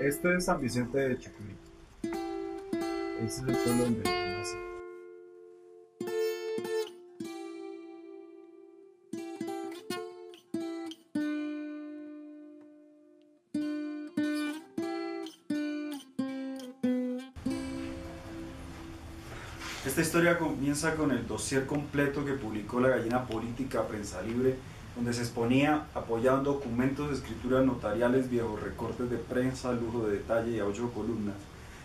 Este es San Vicente de Chucurí. Ese es el pueblo donde yo nací. Esta historia comienza con el dossier completo que publicó La Gallina Política Prensa Libre, donde se exponía, apoyado en documentos de escrituras notariales, viejos recortes de prensa, lujo de detalle y a 8 columnas,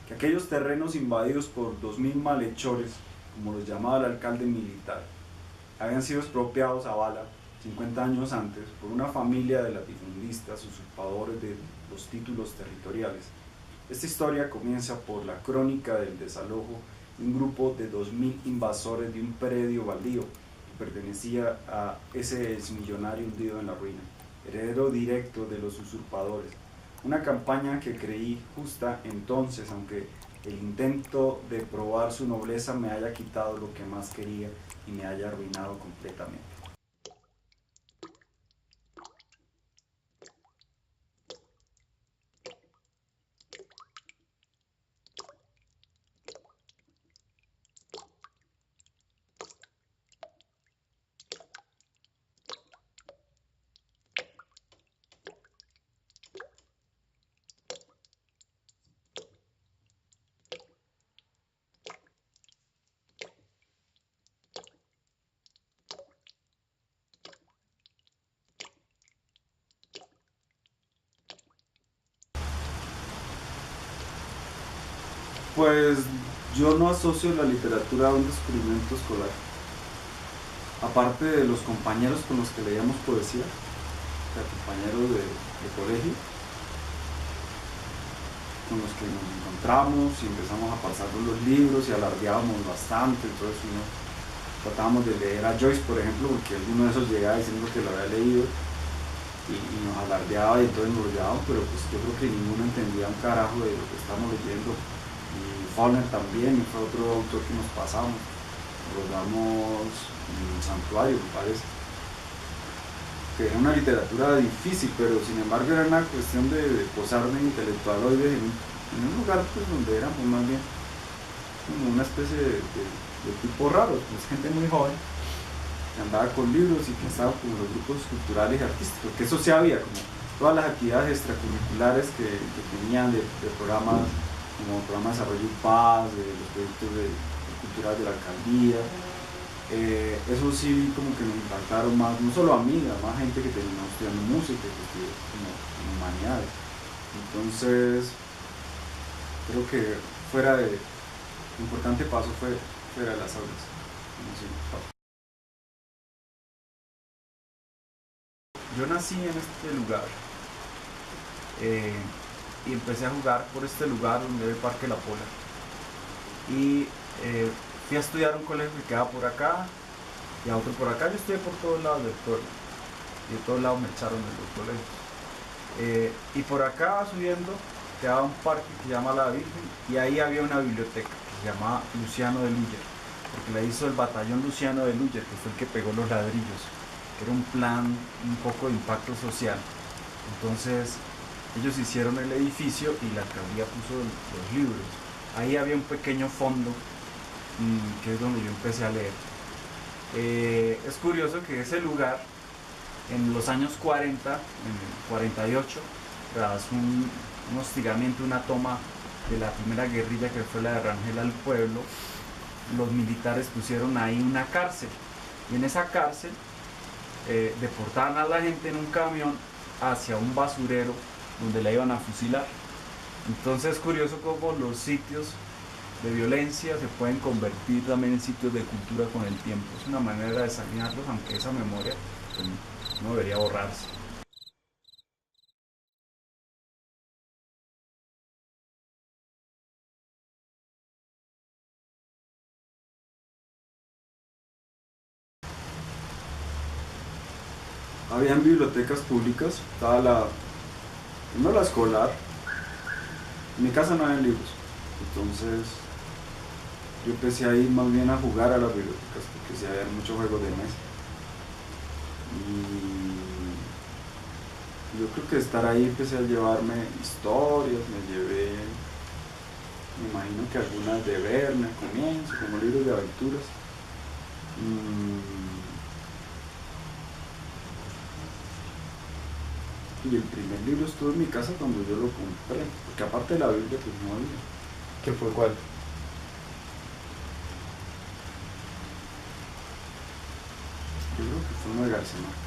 que aquellos terrenos invadidos por 2000 malhechores, como los llamaba el alcalde militar, habían sido expropiados a bala 50 años antes por una familia de latifundistas usurpadores de los títulos territoriales. Esta historia comienza por la crónica del desalojo de un grupo de 2000 invasores de un predio baldío que pertenecía a ese exmillonario hundido en la ruina, heredero directo de los usurpadores. Una campaña que creí justa entonces, aunque el intento de probar su nobleza me haya quitado lo que más quería y me haya arruinado completamente. Pues yo no asocio la literatura a un descubrimiento escolar. Aparte de los compañeros con los que leíamos poesía, o sea, compañeros de colegio, con los que nos encontramos y empezamos a pasarnos los libros y alardeábamos bastante, entonces tratábamos de leer a Joyce, por ejemplo, porque alguno de esos llegaba diciendo que lo había leído y nos alardeaba y entonces nos llevábamos, pero pues yo creo que ninguno entendía un carajo de lo que estábamos leyendo. Y Faulkner también fue otro autor que nos pasamos, nos damos en Santuario, me parece, que era una literatura difícil, pero sin embargo era una cuestión de posarme intelectualoides en un lugar pues, donde éramos más bien como una especie de tipo raro, pues gente muy joven que andaba con libros y que estaba con los grupos culturales y artísticos, que eso sí había, como todas las actividades extracurriculares que tenían de programas, como programa de desarrollo y paz, de los proyectos culturales de la alcaldía. Eso sí como que me impactaron más, no solo a mí, a más gente que terminó estudiando música, que estudió como en humanidades. Entonces, creo que un importante paso fue fuera de las aulas. Yo nací en este lugar y empecé a jugar por este lugar donde era el Parque La Pola. Y fui a estudiar a un colegio que quedaba por acá y a otro por acá. Yo estudié por todos lados del pueblo y de todos lados me echaron de los colegios. Y por acá subiendo quedaba un parque que se llama La Virgen y ahí había una biblioteca que se llamaba Luciano de Luyer, porque la hizo el batallón Luciano de Luyer, que fue el que pegó los ladrillos, que era un plan un poco de impacto social. Entonces ellos hicieron el edificio y la alcaldía puso los libros. Ahí había un pequeño fondo que es donde yo empecé a leer. Es curioso que ese lugar, en los años 40, en el 48, tras un hostigamiento, una toma de la primera guerrilla que fue la de Rangel al pueblo, los militares pusieron ahí una cárcel. Y en esa cárcel deportaban a la gente en un camión hacia un basurero donde la iban a fusilar. Entonces es curioso cómo los sitios de violencia se pueden convertir también en sitios de cultura con el tiempo. Es una manera de sanearlos, aunque esa memoria pues, no debería borrarse. Habían bibliotecas públicas, estaba primero la escolar. En mi casa no había libros, entonces yo empecé a ir más bien a jugar a las bibliotecas porque sí había muchos juegos de mesa. Yo creo que de estar ahí empecé a llevarme historias, me imagino que algunas de Verne, comienzo, como libros de aventuras. Y el primer libro estuvo en mi casa cuando yo lo compré, porque aparte de la Biblia pues no había. ¿Qué fue cuál? Yo creo que fue uno de García Márquez.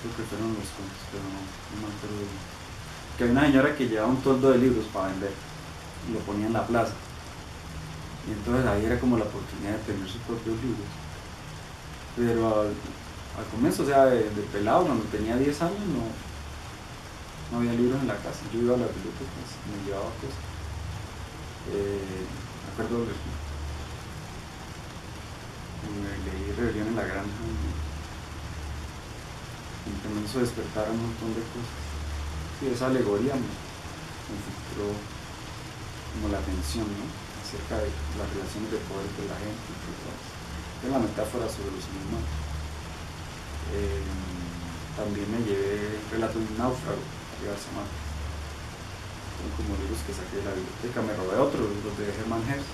Creo que fueron los cuentos, pero no me acuerdo bien. Que había una señora que llevaba un toldo de libros para vender y lo ponía en la plaza. Y entonces ahí era como la oportunidad de tener sus propios libros. Pero al comienzo, o sea, de pelado, cuando tenía 10 años, no había libros en la casa. Yo iba a las bibliotecas, me llevaba cosas. Me acuerdo que me leí Rebelión en la Granja y me hizo despertar un montón de cosas. Sí, esa alegoría me filtró como la atención, ¿no? Acerca de las relaciones de poder de la gente y cosas. Es la metáfora sobre los humanos. También me llevé Relato de un náufrago de García Márquez. Son como libros que saqué de la biblioteca. Me robé otros, los de Hermann Hesse.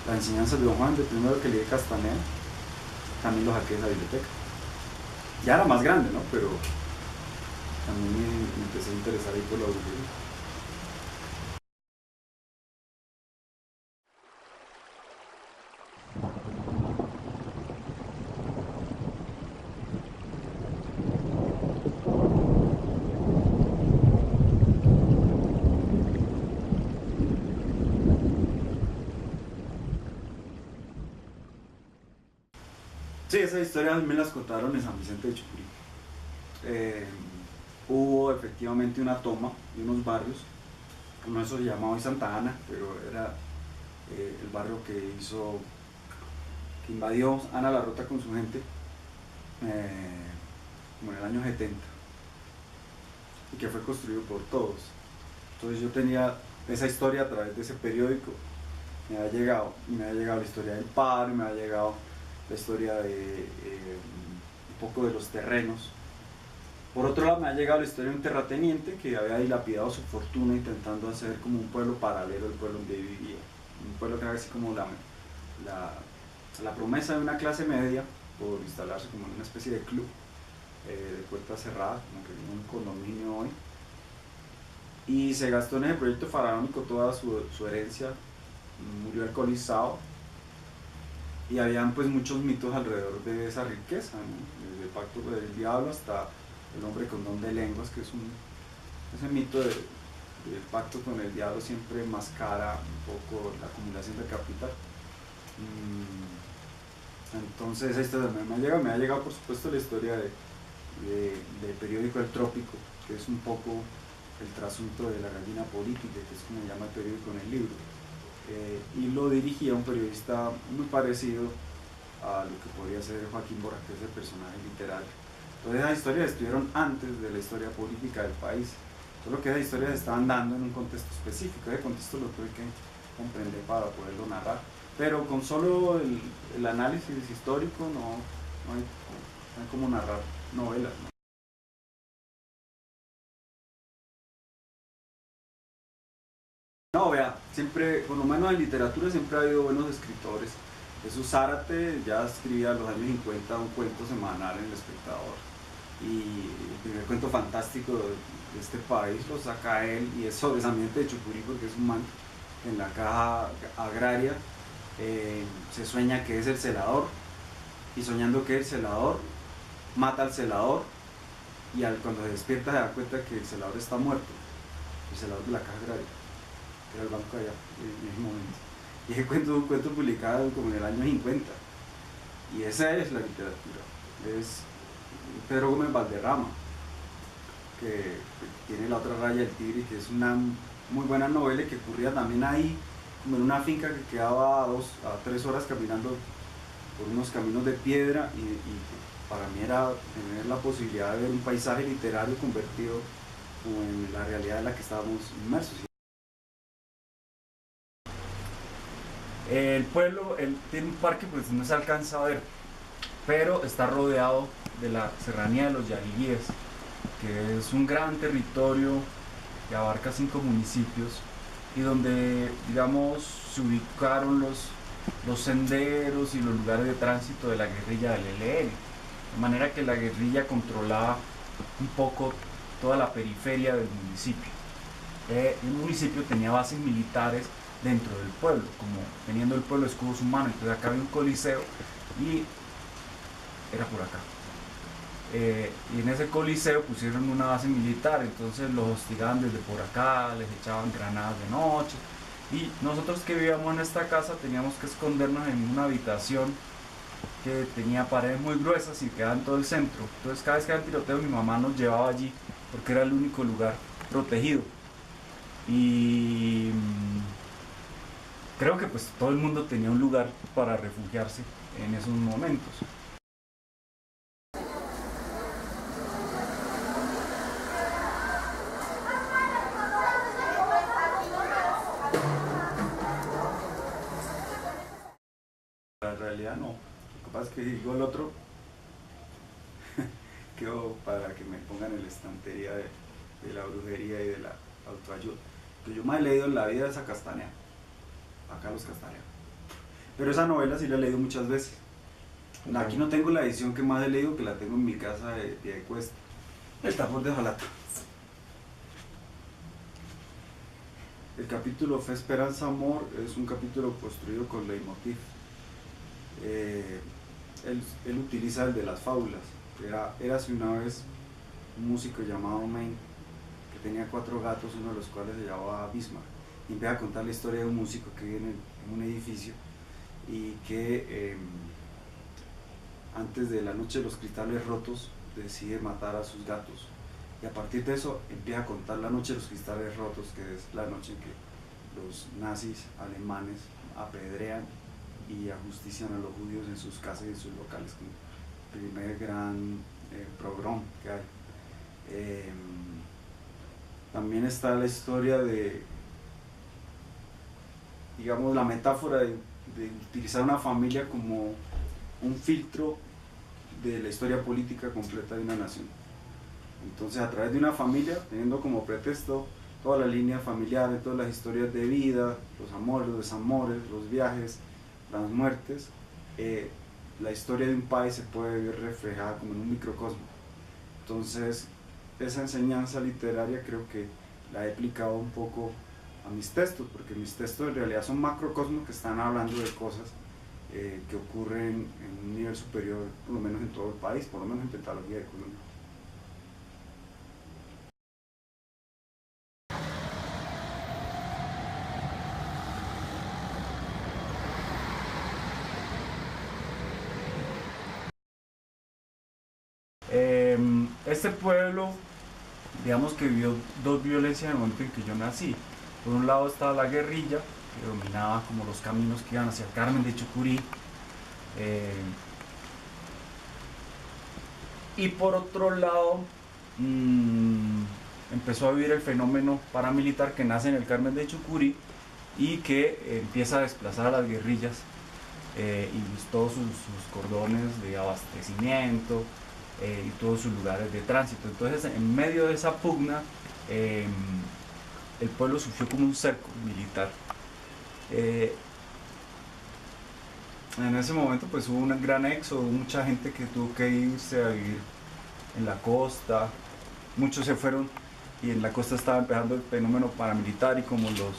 Las enseñanzas de Don Juan, de primero que leí Castaneda, también los saqué de esa biblioteca. Ya era más grande, ¿no? Pero también me empecé a interesar ahí por los libros. Sí, esas historias me las contaron en San Vicente de Chucurí. Hubo efectivamente una toma de unos barrios, uno de esos se llamaba hoy Santa Ana, pero era el barrio que invadió Ana Larrota con su gente como en el año 70 y que fue construido por todos. Entonces yo tenía esa historia a través de ese periódico, me había llegado la historia del paro, me había llegado la historia de un poco de los terrenos. Por otro lado me ha llegado la historia de un terrateniente que había dilapidado su fortuna intentando hacer como un pueblo paralelo al pueblo donde vivía. Un pueblo que era así como la promesa de una clase media por instalarse como en una especie de club de puertas cerradas, como que en un condominio hoy. Y se gastó en ese proyecto faraónico toda su herencia, murió alcoholizado. Y habían pues muchos mitos alrededor de esa riqueza, ¿no? Desde el pacto del diablo hasta el hombre con don de lenguas, que es ese mito del pacto con el diablo siempre mascara un poco la acumulación de capital. Entonces esa historia me ha llegado por supuesto la historia del periódico El Trópico, que es un poco el trasunto de la gallina política, que es como llama el periódico en el libro. Y lo dirigía un periodista muy parecido a lo que podría ser Joaquín Borja, que es el personaje literario. Entonces esas historias estuvieron antes de la historia política del país, solo que esas historias se estaban dando en un contexto específico. Ese contexto lo tuve que comprender para poderlo narrar, pero con solo el análisis histórico no hay como narrar novelas, ¿no? No, vea, siempre, por lo menos en literatura siempre ha habido buenos escritores. Jesús Zárate ya escribía en los años 50 un cuento semanal en El Espectador. Y el primer cuento fantástico de este país lo saca él, y es sobre ese ambiente de Chucurí, porque es un man en la caja agraria. Se sueña que es el celador, y soñando que es el celador, mata al celador, y cuando se despierta se da cuenta que el celador está muerto, el celador de la caja agraria, que era el banco allá en ese momento. Y ese cuento es un cuento publicado como en el año 50, y esa es la literatura. Es Pedro Gómez Valderrama, que tiene La otra raya del tigre, que es una muy buena novela que ocurría también ahí, como en una finca que quedaba a 3 horas caminando por unos caminos de piedra, y para mí era tener la posibilidad de ver un paisaje literario convertido en la realidad en la que estábamos inmersos. El pueblo tiene un parque, pues no se alcanza a ver, pero está rodeado de la serranía de los Yariguíes, que es un gran territorio que abarca 5 municipios y donde, digamos, se ubicaron los senderos y los lugares de tránsito de la guerrilla del ELN, de manera que la guerrilla controlaba un poco toda la periferia del municipio. El municipio tenía bases militares dentro del pueblo, como teniendo el pueblo escudos humanos. Entonces acá había un coliseo y era por acá. Y en ese coliseo pusieron una base militar, entonces los hostigaban desde por acá, les echaban granadas de noche. Y nosotros que vivíamos en esta casa teníamos que escondernos en una habitación que tenía paredes muy gruesas y quedaba en todo el centro. Entonces cada vez que había tiroteo mi mamá nos llevaba allí porque era el único lugar protegido. Y creo que pues todo el mundo tenía un lugar para refugiarse en esos momentos. En realidad no. Lo que pasa es que digo el otro, quedo para que me pongan en la estantería de la brujería y de la autoayuda. Que yo más he leído en la vida esa Castanea. Acá los Castanea. Pero esa novela sí la he leído muchas veces. Okay. Aquí no tengo la edición que más he leído, que la tengo en mi casa de Piedecuesta. El Tambor de Ojalata. El capítulo Fe, Esperanza, Amor es un capítulo construido con leitmotiv. Él utiliza el de las fábulas. Érase una vez un músico llamado Maine que tenía 4 gatos, uno de los cuales se llamaba Bismarck, y empieza a contar la historia de un músico que vive en un edificio y que antes de la noche de los cristales rotos decide matar a sus gatos, y a partir de eso empieza a contar la noche de los cristales rotos, que es la noche en que los nazis alemanes apedrean y ajustician a los judíos en sus casas y en sus locales, como el primer gran pogrom que hay. También está la historia de, digamos, la metáfora de utilizar una familia como un filtro de la historia política completa de una nación. Entonces, a través de una familia, teniendo como pretexto toda la línea familiar, todas las historias de vida, los amores, los desamores, los viajes, las muertes, la historia de un país se puede ver reflejada como en un microcosmo. Entonces, esa enseñanza literaria creo que la he aplicado un poco a mis textos, porque mis textos en realidad son macrocosmos que están hablando de cosas que ocurren en un nivel superior, por lo menos en todo el país, por lo menos en Pentalogía de Colombia. Este pueblo, digamos que vivió 2 violencias en el momento en que yo nací. Por un lado estaba la guerrilla, que dominaba como los caminos que iban hacia el Carmen de Chucurí, y por otro lado empezó a vivir el fenómeno paramilitar que nace en el Carmen de Chucurí y que empieza a desplazar a las guerrillas y todos sus cordones de abastecimiento y todos sus lugares de tránsito. Entonces, en medio de esa pugna, el pueblo sufrió como un cerco militar. En ese momento pues hubo un gran éxodo, mucha gente que tuvo que irse a vivir en la costa, muchos se fueron y en la costa estaba empezando el fenómeno paramilitar, y como los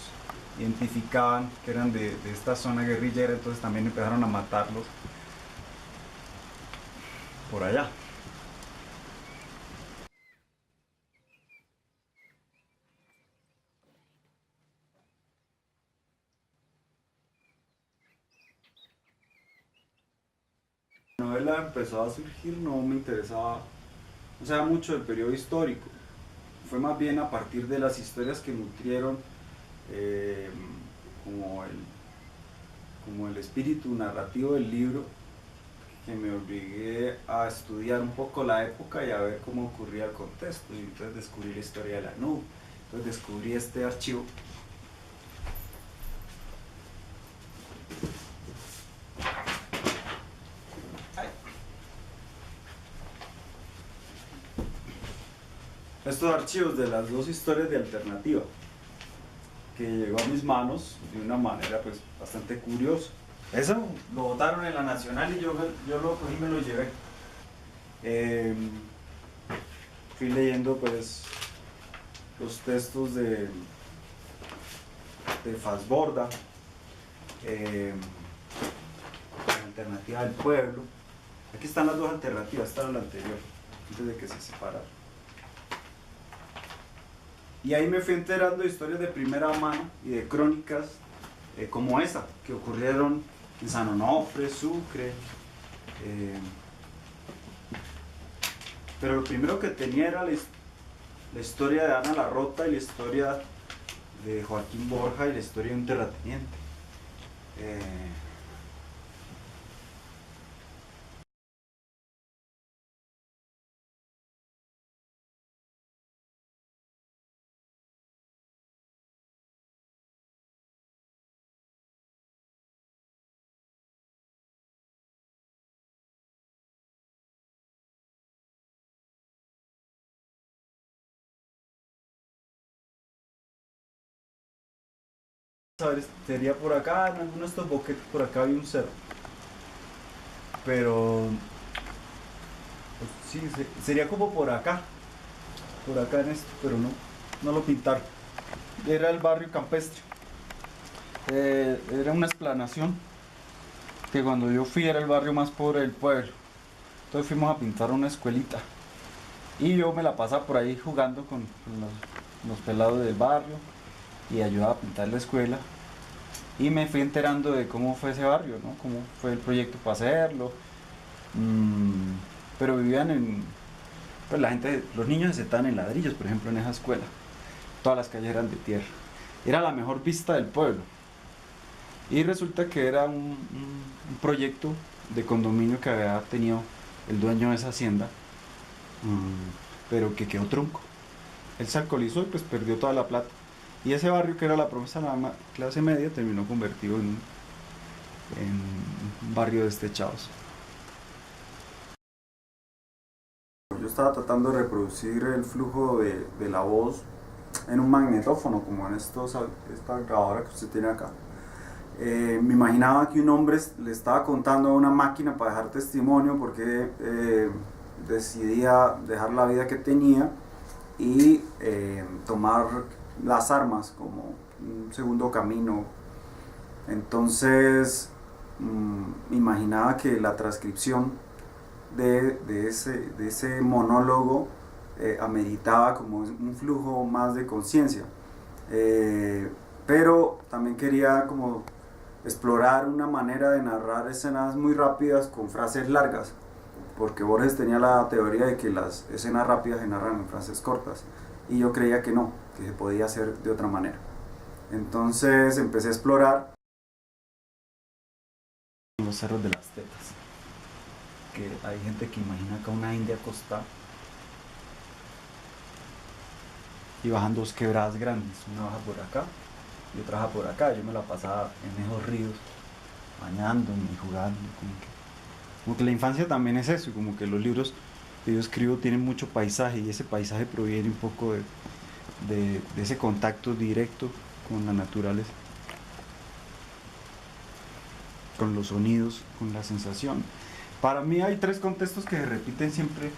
identificaban que eran de esta zona guerrillera, entonces también empezaron a matarlos por allá. La novela empezó a surgir, no me interesaba, no sabía mucho del periodo histórico, fue más bien a partir de las historias que nutrieron como el espíritu narrativo del libro, que me obligué a estudiar un poco la época y a ver cómo ocurría el contexto, y entonces descubrí la historia de la nube, entonces descubrí este archivo. estos archivos de las dos historias de Alternativa, que llegó a mis manos de una manera pues bastante curiosa. Eso lo botaron en la Nacional y yo lo cogí y me lo llevé. Fui leyendo pues los textos de Fassborda, la Alternativa del Pueblo. Aquí están las dos alternativas, esta era la anterior, antes de que se separaran. Y ahí me fui enterando de historias de primera mano y de crónicas como esta, que ocurrieron en San Onofre, Sucre. Pero lo primero que tenía era la historia de Ana Larrota y la historia de Joaquín Borja y la historia de un terrateniente. A ver, sería por acá, en alguno de estos boquetes por acá hay un cerro. Pero pues, sí, sería como por acá en esto, pero no lo pintaron. Era el barrio campestre. Era una explanación que cuando yo fui era el barrio más pobre del pueblo. Entonces fuimos a pintar una escuelita. Y yo me la pasaba por ahí jugando con los pelados del barrio y ayudaba a pintar la escuela. Y me fui enterando de cómo fue ese barrio, ¿no? Cómo fue el proyecto para hacerlo. Pero vivían pues la gente, los niños se sentaban en ladrillos, por ejemplo, en esa escuela. Todas las calles eran de tierra. Era la mejor vista del pueblo. Y resulta que era un proyecto de condominio que había tenido el dueño de esa hacienda, pero que quedó trunco. Él se alcoholizó y pues perdió toda la plata. Y ese barrio, que era la promesa de la clase media, terminó convertido en un barrio de destechados. Yo estaba tratando de reproducir el flujo de la voz en un magnetófono, como en esta grabadora que usted tiene acá. Me imaginaba que un hombre le estaba contando a una máquina para dejar testimonio porque decidía dejar la vida que tenía y tomar las armas como un segundo camino. Entonces imaginaba que la transcripción de ese monólogo ameritaba como un flujo más de conciencia, pero también quería como explorar una manera de narrar escenas muy rápidas con frases largas, porque Borges tenía la teoría de que las escenas rápidas se narran en frases cortas, y yo creía que no, que se podía hacer de otra manera. Entonces empecé a explorar los cerros de las Tetas, que hay gente que imagina acá una india acostada y bajan dos quebradas grandes, una baja por acá y otra baja por acá. Yo me la pasaba en esos ríos bañándome y jugando, como que la infancia también es eso, y como que los libros que yo escribo tienen mucho paisaje, y ese paisaje proviene un poco de ese contacto directo con la naturaleza, con los sonidos, con la sensación. Para mí hay tres contextos que se repiten siempre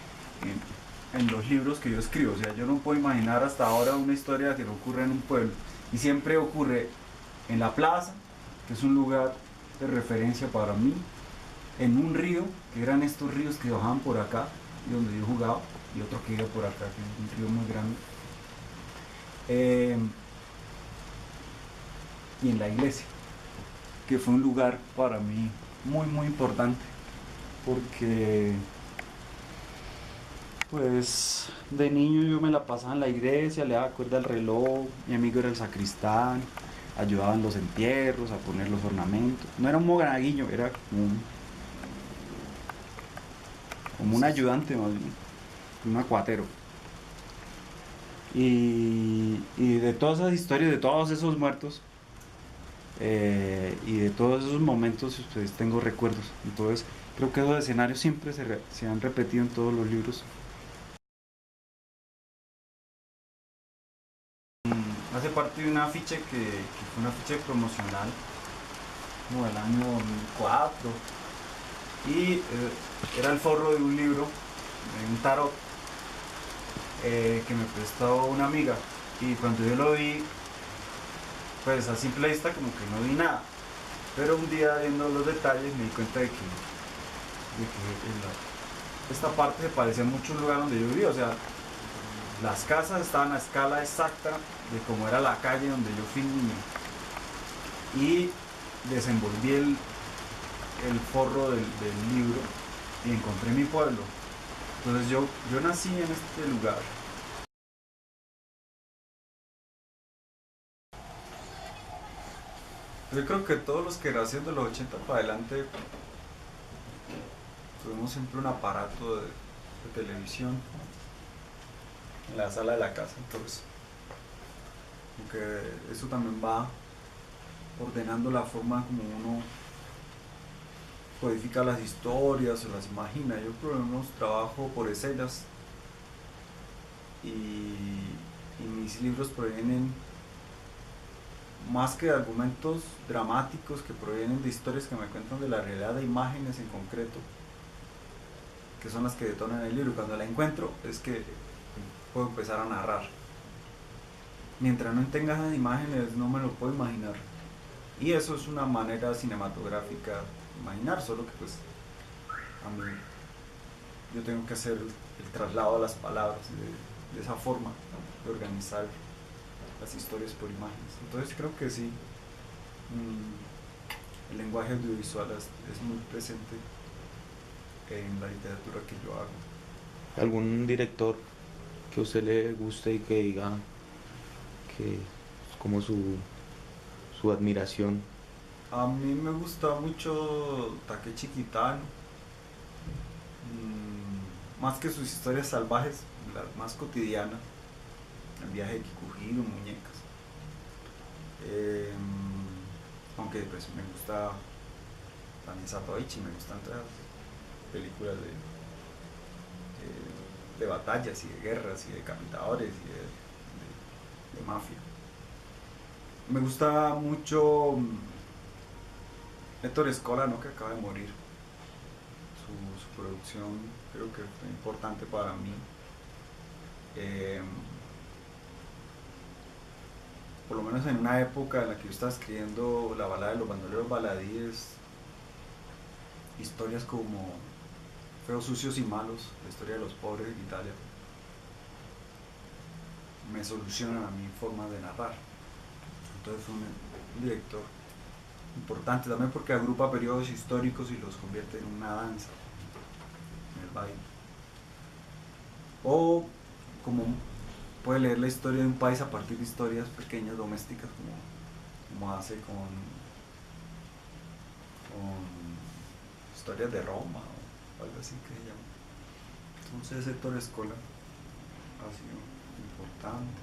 en los libros que yo escribo. O sea, yo no puedo imaginar hasta ahora una historia que no ocurre en un pueblo, y siempre ocurre en la plaza, que es un lugar de referencia para mí, en un río, que eran estos ríos que bajaban por acá, y donde yo jugaba, y otro que iba por acá, que es un río muy grande, y en la iglesia, que fue un lugar para mí muy muy importante, porque pues de niño yo me la pasaba en la iglesia, le daba cuerda al reloj, mi amigo era el sacristán, ayudaba en los entierros, a poner los ornamentos. No era un monaguillo, era como un ayudante más bien, un acuatero. Y de todas esas historias, de todos esos muertos, y de todos esos momentos, pues, tengo recuerdos. Entonces creo que esos escenarios siempre se han repetido en todos los libros hace parte de un afiche que fue un afiche promocional como del año 2004 y era el forro de un libro, de un tarot que me prestó una amiga, y cuando yo lo vi, pues a simple vista como que no vi nada, pero un día viendo los detalles me di cuenta de que esta parte se parecía mucho a un lugar donde yo vivía, o sea, las casas estaban a escala exacta de cómo era la calle donde yo fui niño, y desenvolví el forro del libro y encontré mi pueblo. Entonces yo nací en este lugar. Yo creo que todos los que nacieron de los 80 para adelante tuvimos siempre un aparato de televisión en la sala de la casa, entonces aunque eso también va ordenando la forma como uno codifica las historias o las imagina. Yo por lo menos trabajo por escenas y mis libros provienen más que de argumentos dramáticos que provienen de historias que me cuentan de la realidad, de imágenes en concreto, que son las que detonan el libro. Cuando la encuentro es que puedo empezar a narrar. Mientras no tenga esas imágenes no me lo puedo imaginar. Y eso es una manera cinematográfica de imaginar, solo que pues a mí yo tengo que hacer el traslado a las palabras de esa forma de organizar las historias por imágenes. Entonces creo que sí, el lenguaje audiovisual es muy presente en la literatura que yo hago. ¿Algún director que a usted le guste y que diga que es como su admiración? A mí me gusta mucho Takeshi Kitano, más que sus historias salvajes, las más cotidianas, el viaje de Kikuhiro, muñecas. Aunque pues me gusta también Satoichi, me gustan todas las películas de batallas y de guerras y de decapitadores y de mafia. Me gusta mucho Héctor Escola, ¿no?, que acaba de morir. Su producción creo que fue importante para mí. Por lo menos en una época en la que yo estaba escribiendo La balada de los bandoleros baladíes, historias como Feos, sucios y malos, la historia de los pobres en Italia, me solucionan a mi forma de narrar. Entonces fue un director importante también porque agrupa periodos históricos y los convierte en una danza, en el baile. O como puede leer la historia de un país a partir de historias pequeñas, domésticas, como hace con historias de Roma o algo así que se llama. Entonces Héctor Escola ha sido importante.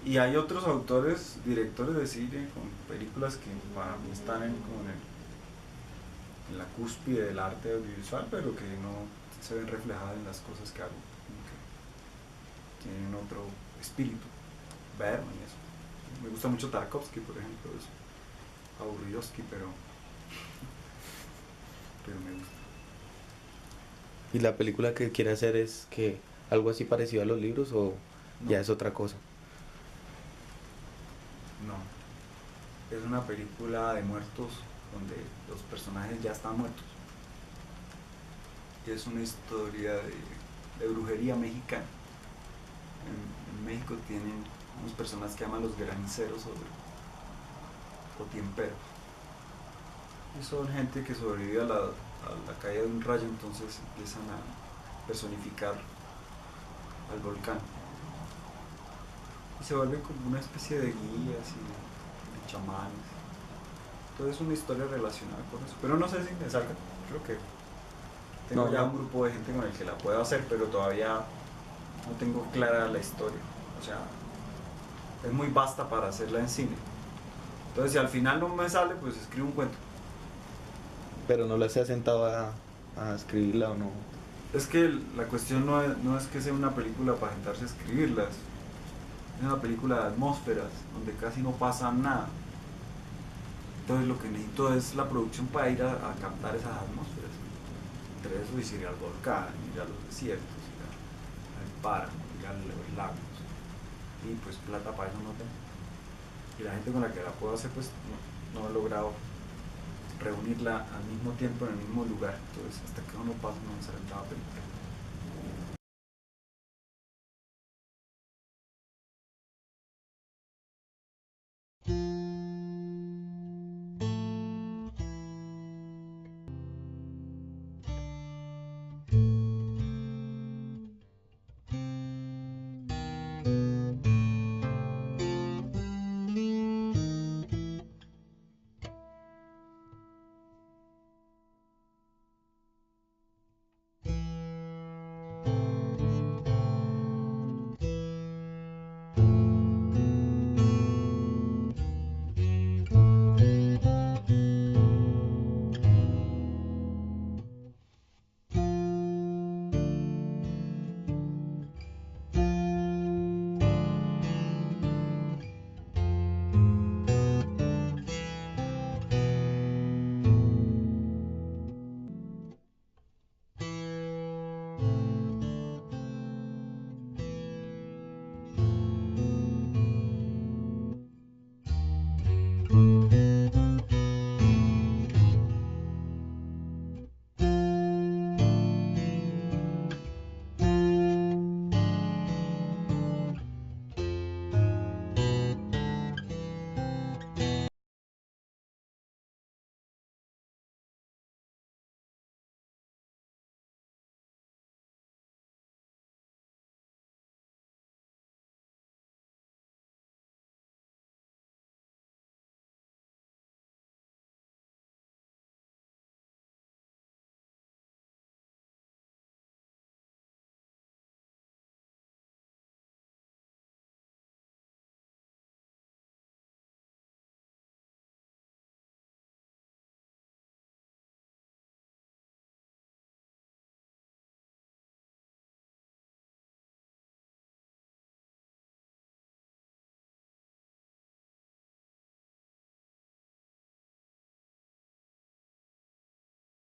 Y hay otros autores, directores de cine con películas que para mí están en la cúspide del arte audiovisual, pero que no se ven reflejadas en las cosas que hago, que tienen otro espíritu. Berman y eso. Me gusta mucho Tarkovsky, por ejemplo, es aburridosky, pero me gusta. ¿Y la película que quiere hacer es que algo así parecido a los libros o No. ya es otra cosa? No, es una película de muertos donde los personajes ya están muertos. Es una historia de brujería mexicana. En México tienen unas personas que llaman los graniceros o tiemperos. Y son gente que sobrevive a la caída de un rayo, entonces empiezan a personificar al volcán. Y se vuelven como una especie de guías y de chamanes. Entonces es una historia relacionada con eso. Pero no sé si me salga. Creo que tengo ya un grupo de gente con el que la puedo hacer, pero todavía no tengo clara la historia. O sea, es muy vasta para hacerla en cine. Entonces si al final no me sale, pues escribo un cuento. Pero no le se ha sentado a escribirla o no. Es que la cuestión no es que sea una película para sentarse a escribirlas, es una película de atmósferas, donde casi no pasa nada. Entonces lo que necesito es la producción para ir a captar esas atmósferas. Entre eso y ir al volcán, ir a los desiertos, ir al páramo, ir a los lagos. Y pues plata para eso no tengo. Y la gente con la que la puedo hacer pues no he logrado reunirla al mismo tiempo en el mismo lugar. Entonces hasta que uno pasa no se rentaba película.